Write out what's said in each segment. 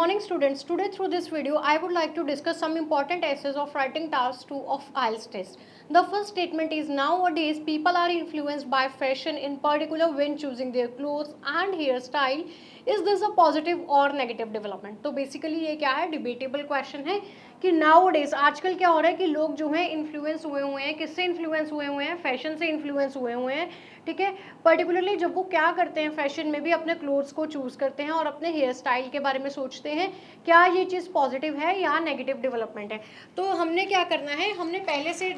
morning, students. Today, through this video, I would like to discuss some important essays of writing task 2 of IELTS test. The first statement is nowadays people are influenced by fashion, in particular when choosing their clothes and hairstyle. Is this a positive or negative development? तो basically ये क्या है, debatable question है कि now days आजकल क्या हो रहा है कि लोग जो है इन्फ्लुएंस हुए हैं, किससे इन्फ्लुएंस हुए हैं, फैशन से इन्फ्लुएंस हुए हैं. ठीक है, पर्टिकुलरली जब वो क्या करते हैं फैशन में भी अपने क्लोथ्स को चूज़ करते हैं और अपने हेयर स्टाइल के बारे में सोचते हैं, क्या ये चीज़ पॉजिटिव है या नेगेटिव डेवलपमेंट है. तो हमने क्या करना है, हमने पहले से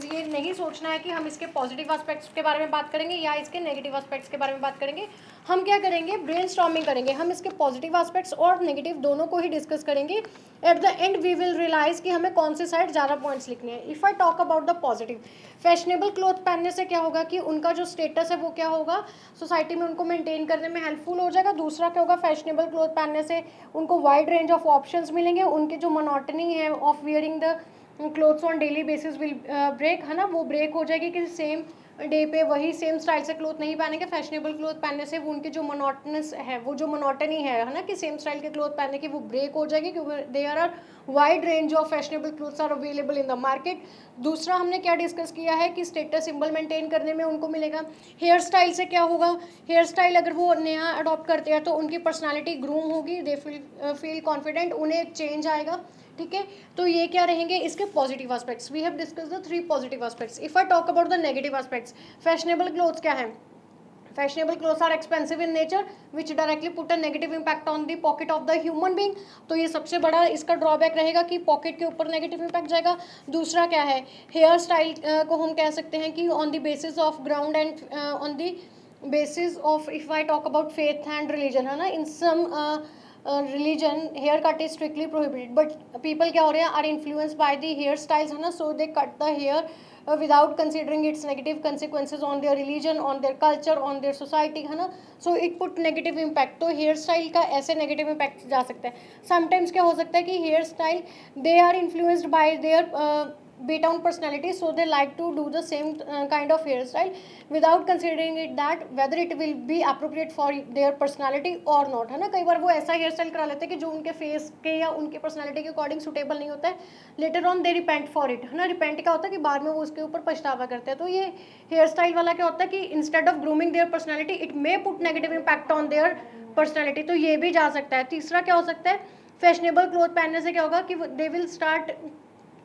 ये नहीं सोचना है कि हम इसके पॉजिटिव एस्पेक्ट्स के बारे में बात करेंगे या इसके नेगेटिव एस्पेक्ट्स के बारे में बात करेंगे. हम क्या करेंगे, ब्रेनस्टॉर्मिंग करेंगे, हम इसके पॉजिटिव एस्पेक्ट्स और नेगेटिव दोनों को ही डिस्कस करेंगे. At the end we will realize कि हमें कौन से साइड ज़्यादा पॉइंट्स लिखने हैं. If I talk about the positive, fashionable cloth पहनने से क्या होगा कि उनका जो स्टेटस है वो क्या होगा, सोसाइटी में उनको मेंटेन करने में हेल्पफुल हो जाएगा. दूसरा क्या होगा, फैशनेबल क्लोथ पहनने से उनको वाइड रेंज ऑफ ऑप्शंस मिलेंगे, उनकी जो मोनोटनी है of wearing the clothes on daily basis will break, है ना, वो ब्रेक हो जाएगी कि सेम डे पे वही सेम स्टाइल से क्लोथ नहीं पहनेंगे. फैशनेबल क्लोथ पहनने से वो उनकी जो मोनोटनस है, वो जो मोनोटनी है ना, कि सेम स्टाइल के क्लोथ पहनने की, वो ब्रेक हो जाएगी क्योंकि there are wide range of fashionable clothes are available in the market. दूसरा हमने क्या डिस्कस किया है कि स्टेटस सिंबल मेंटेन करने में उनको मिलेगा. हेयर स्टाइल से क्या होगा, हेयर स्टाइल अगर वो नया अडॉप्ट करते हैं तो उनकी पर्सनालिटी ग्रूम होगी, दे फील कॉन्फिडेंट, उन्हें एक चेंज आएगा. ठीक है, तो ये क्या रहेंगे इसके positive aspects. We have discuss the 3 positive aspects. If I talk about the negative aspects, fashionable clothes क्या है, fashionable clothes are expensive in nature which directly put a negative impact on the pocket of the human being. तो ये सबसे बड़ा इसका drawback रहेगा कि pocket के ऊपर नेगेटिव इम्पैक्ट जाएगा. दूसरा क्या है, हेयर स्टाइल को हम कह सकते हैं कि on the basis of ground and on the basis of, if I talk about faith and religion, है ना, in some religion hair cut is strictly prohibited, but people क्या हो रहे हैं, are influence by the hair styles, है ना, so they cut the hair without considering its negative consequences on their religion, on their culture, on their society, है ना. so it put negative impact. तो hair style का ऐसे negative impact जा सकता है. समटाइम्स क्या हो सकता है कि hair style they are influenced by their B-town personality, so they like to do the same kind of hairstyle without considering it that whether it will be appropriate for their personality or not, है ना. कई बार वो ऐसा hair style करा लेते हैं कि जो उनके फेस के या उनके पर्सनालिटी के अकॉर्डिंग सुटेबल नहीं होता है. Later on they repent for it, है ना. रिपेंट क्या होता है कि बाद में वो उसके ऊपर पछतावा करते हैं. तो ये हेयर स्टाइल वाला क्या होता है कि instead of grooming their personality it may put negative impact on their personality. तो ये भी जा सकता है. तीसरा क्या हो सकता है, फैशनेबल क्लोथ पहनने से क्या होगा कि they will start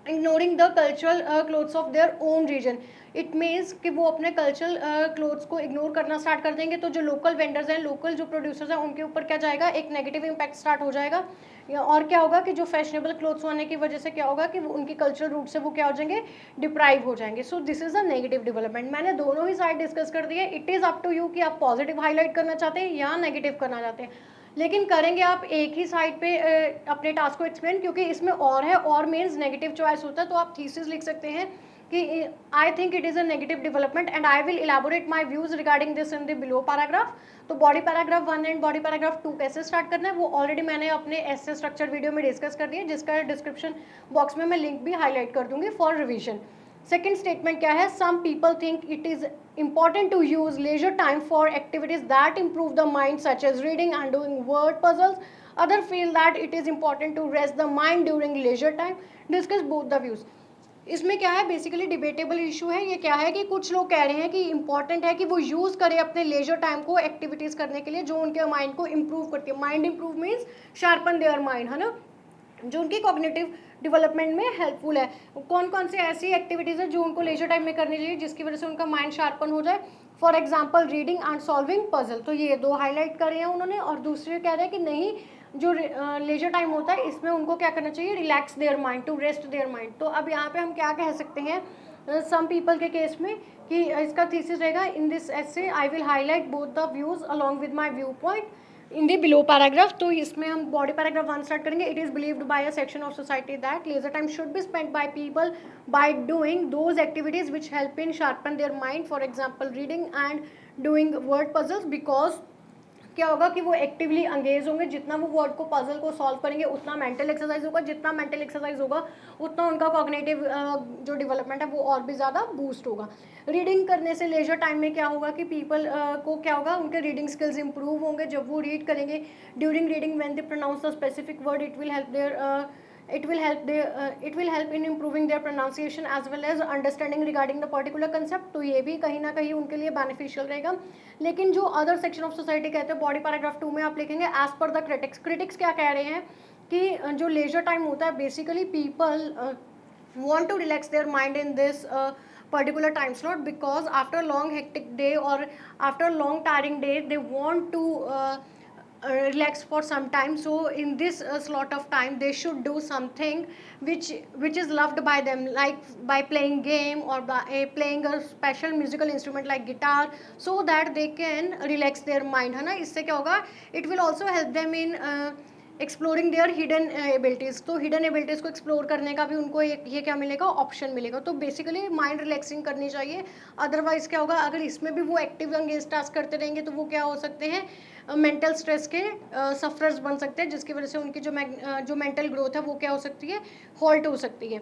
ignoring the cultural clothes of their own region. It means कि वो अपने कल्चरल क्लोथ्स को इग्नोर करना स्टार्ट कर देंगे. तो जो लोकल वेंडर्स हैं, लोकल जो प्रोड्यूसर्स हैं, उनके ऊपर क्या जाएगा, एक नेगेटिव इम्पैक्ट स्टार्ट हो जाएगा. और क्या होगा कि जो फैशनेबल क्लोथ्स होने की वजह से क्या होगा कि वो उनकी कल्चरल रूट से वो क्या हो जाएंगे, डिप्राइव हो जाएंगे. So this is a negative development. मैंने दोनों ही साइड डिस्कस कर दिए. It is up to you कि आप पॉजिटिव हाईलाइट करना चाहते हैं या नेगेटिव करना चाहते हैं. लेकिन करेंगे आप एक ही साइड पे अपने टास्क को एक्सप्लेन, क्योंकि इसमें और है, और मीन्स नेगेटिव चॉइस होता है. तो आप थीसिस लिख सकते हैं कि I think it is a negative development and I will elaborate my views regarding this in the below paragraph. तो body paragraph 1 and body paragraph 2 कैसे स्टार्ट करना है वो ऑलरेडी मैंने अपने ऐसे स्ट्रक्चर वीडियो में डिस्कस कर दिया, जिसका डिस्क्रिप्शन बॉक्स में मैं लिंक भी हाईलाइट कर दूंगी फॉर रिविजन. सेकेंड स्टेटमेंट क्या है, some people think it is important to use leisure time for activities that improve the mind such as reading and doing word puzzles. Other feel that it is important to rest the mind during leisure time. Discuss both the views. इसमें क्या है, basically debatable issue है. ये क्या है कि कुछ लोग कह रहे हैं कि इंपॉर्टेंट है कि वो यूज़ करें अपने लेजर टाइम को एक्टिविटीज़ करने के लिए जो उनके माइंड को इम्प्रूव करती है. Mind improve means sharpen their mind, है ना, जो उनकी कॉग्निटिव डेवलपमेंट में हेल्पफुल है. कौन कौन से ऐसी एक्टिविटीज़ है जो उनको लेजर टाइम में करनी चाहिए जिसकी वजह से उनका माइंड शार्पन हो जाए. For example reading and solving puzzle. तो ये 2 हाईलाइट कर रहे हैं उन्होंने. और दूसरे कह रहे हैं कि नहीं, जो लेजर टाइम होता है इसमें उनको क्या करना चाहिए, relax their mind, to rest their mind. तो अब यहाँ पे हम क्या कह सकते हैं सम पीपल के केस में कि इसका थीसिस रहेगा, in this essay I will highlight both the views along with my view point in the below paragraph. तो इसमें हम बॉडी पैराग्राफ 1 स्टार्ट करेंगे. It is believed by a section of society that leisure time should be spent by people by doing those activities which help in sharpen their mind, for example reading and doing word puzzles. Because क्या होगा कि वो actively engage होंगे, जितना वो word को puzzle को solve करेंगे उतना मेंटल एक्सरसाइज होगा, जितना मेंटल एक्सरसाइज होगा उतना उनका कॉग्निटिव जो डेवलपमेंट है वो और भी ज़्यादा बूस्ट होगा। रीडिंग करने से लेजर टाइम में क्या होगा कि पीपल को क्या होगा, उनके रीडिंग स्किल्स इंप्रूव होंगे जब वो रीड करेंगे। During reading when they pronounce the specific word it will help in improving their pronunciation as well as understanding regarding the particular concept। तो ये भी कहीं ना कहीं उनके लिए बेनिफिशियल रहेगा। लेकिन जो अदर सेक्शन ऑफ सोसाइटी कहते हैं, बॉडी पैराग्राफ 2 में आप लिखेंगे एज पर द क्रिटिक्स क्या कह रहे हैं कि जो लेजर टाइम होता है basically people want to relax their mind in this particular time slot, because after long hectic day or after long tiring day they want to relax for some time. So in this slot of time they should do something which is loved by them, like by playing game or by playing a special musical instrument like guitar, so that they can relax their mind, है ना। इससे क्या होगा, it will also help them in exploring their hidden abilities. तो hidden abilities को explore करने का भी उनको ये क्या मिलेगा, ऑप्शन मिलेगा। तो बेसिकली माइंड रिलैक्सिंग करनी चाहिए। अदरवाइज़ क्या होगा, अगर इसमें भी वो एक्टिव एंगेज टास्क करते रहेंगे तो वो क्या हो सकते हैं, मेंटल स्ट्रेस के सफरर्स बन सकते हैं, जिसकी वजह से उनकी जो मेंटल ग्रोथ है वो क्या हो सकती है, हॉल्ट हो सकती है।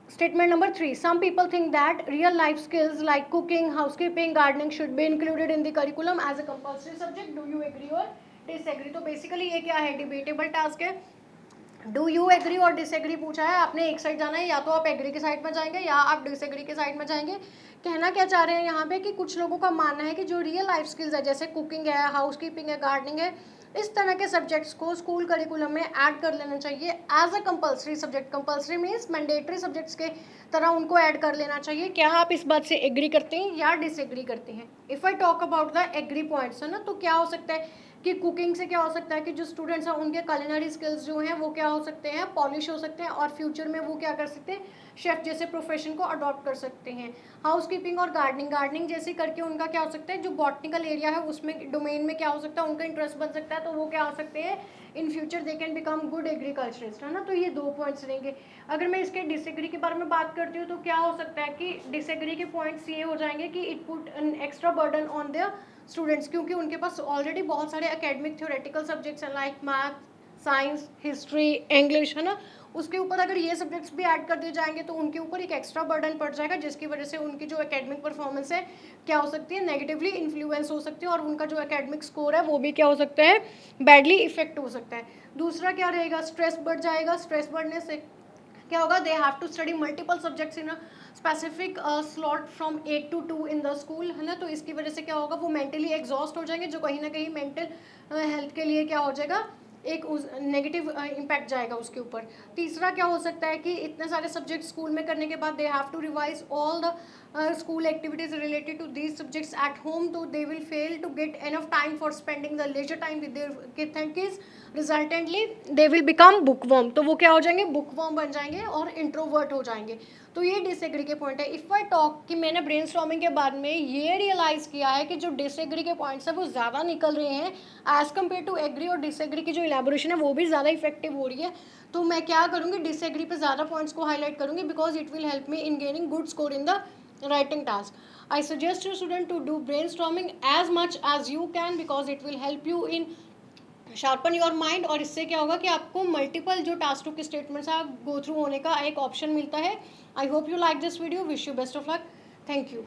Statement number 3, some people think that real life skills like cooking, housekeeping, gardening should be included in the curriculum as a compulsory subject. Do you agree or disagree? तो बेसिकली ये क्या है, डिबेटेबल टास्क है। Do you agree और disagree पूछा है, आपने एक साइड जाना है, या तो आप एग्री की साइड में जाएंगे या आप डिसएग्री की साइड में जाएंगे। कहना क्या चाह रहे हैं यहाँ पे कि कुछ लोगों का मानना है कि जो रियल लाइफ स्किल्स है जैसे कुकिंग है, हाउस कीपिंग है, गार्डनिंग है, इस तरह के सब्जेक्ट्स को स्कूल करिकुलम में ऐड कर लेना चाहिए as a compulsory subject. Compulsory means mandatory subjects के तरह उनको ऐड कर लेना चाहिए। क्या आप इस बात से एग्री करते हैं या डिसएग्री करते हैं? If I talk about the agree points, है ना, तो क्या हो सकता है कि कुकिंग से क्या हो सकता है कि जो स्टूडेंट्स हैं उनके culinary स्किल्स जो हैं वो क्या हो सकते हैं, पॉलिश हो सकते हैं, और फ्यूचर में वो क्या कर सकते हैं, शेफ़ जैसे प्रोफेशन को अडॉप्ट कर सकते हैं। हाउस कीपिंग और गार्डनिंग जैसे करके उनका क्या हो सकता है, जो बॉटनिकल एरिया है उसमें डोमेन में क्या हो सकता है, उनका इंटरेस्ट बन सकता है, तो वो क्या हो सकते हैं, in future they can become good agriculturist, है ना। तो ये 2 पॉइंट्स रहेंगे। अगर मैं इसके डिसएग्री के बारे में बात करती हूँ तो क्या हो सकता है कि डिसएग्री के पॉइंट्स ये हो जाएंगे कि it put an extra burden on their students, क्योंकि उनके पास ऑलरेडी बहुत सारे एकेडमिक थ्योरेटिकल सब्जेक्ट्स हैं like math, science, history, English, है ना। उसके ऊपर अगर ये सब्जेक्ट्स भी ऐड कर दिए जाएंगे तो उनके ऊपर एक एक्स्ट्रा बर्डन पड़ जाएगा, जिसकी वजह से उनकी जो एकेडमिक परफॉर्मेंस है क्या हो सकती है, नेगेटिवली इन्फ्लुएंस हो सकती है, और उनका जो एकेडमिक स्कोर है वो भी क्या हो सकता है, बैडली इफेक्ट हो सकता है। दूसरा क्या रहेगा, स्ट्रेस बढ़ जाएगा। स्ट्रेस बढ़ने से क्या होगा, they have to study multiple subjects in a specific slot from 8 to 2 in the school, है ना। तो इसकी वजह से क्या होगा, वो मेंटली एग्जॉस्ट हो जाएंगे, जो कहीं ना कहीं मेंटल हेल्थ के लिए क्या हो जाएगा, एक नेगेटिव इम्पैक्ट जाएगा उसके ऊपर। तीसरा क्या हो सकता है कि इतने सारे सब्जेक्ट स्कूल में करने के बाद they have to revise all the school activities related to these subjects at home, तो they will fail to get enough time for spending the leisure time with their kids and kids, resultantly they will become bookworm। तो वो क्या हो जाएंगे, bookworm बन जाएंगे और introvert हो जाएंगे। तो ये डिसएग्री के पॉइंट है। इफ़ आई टॉक कि मैंने ब्रेनस्टॉर्मिंग के बाद में ये रियलाइज़ किया है कि जो डिसएग्री के पॉइंट्स हैं वो ज़्यादा निकल रहे हैं एज़ कम्पेयर टू एग्री, और डिसएग्री की जो इलेबोरेशन है वो भी ज़्यादा इफेक्टिव हो रही है। तो मैं क्या करूँगी, डिसएग्री पे ज़्यादा पॉइंट्स को हाईलाइट करूँगी, because it will help me in gaining good score in the writing task. I suggest your student to do brainstorming as much as you can, because it will help you in sharpen your mind। और इससे क्या होगा कि आपको multiple जो task के statements आप go through होने का एक ऑप्शन मिलता है। I hope you like this video, wish you best of luck, thank you.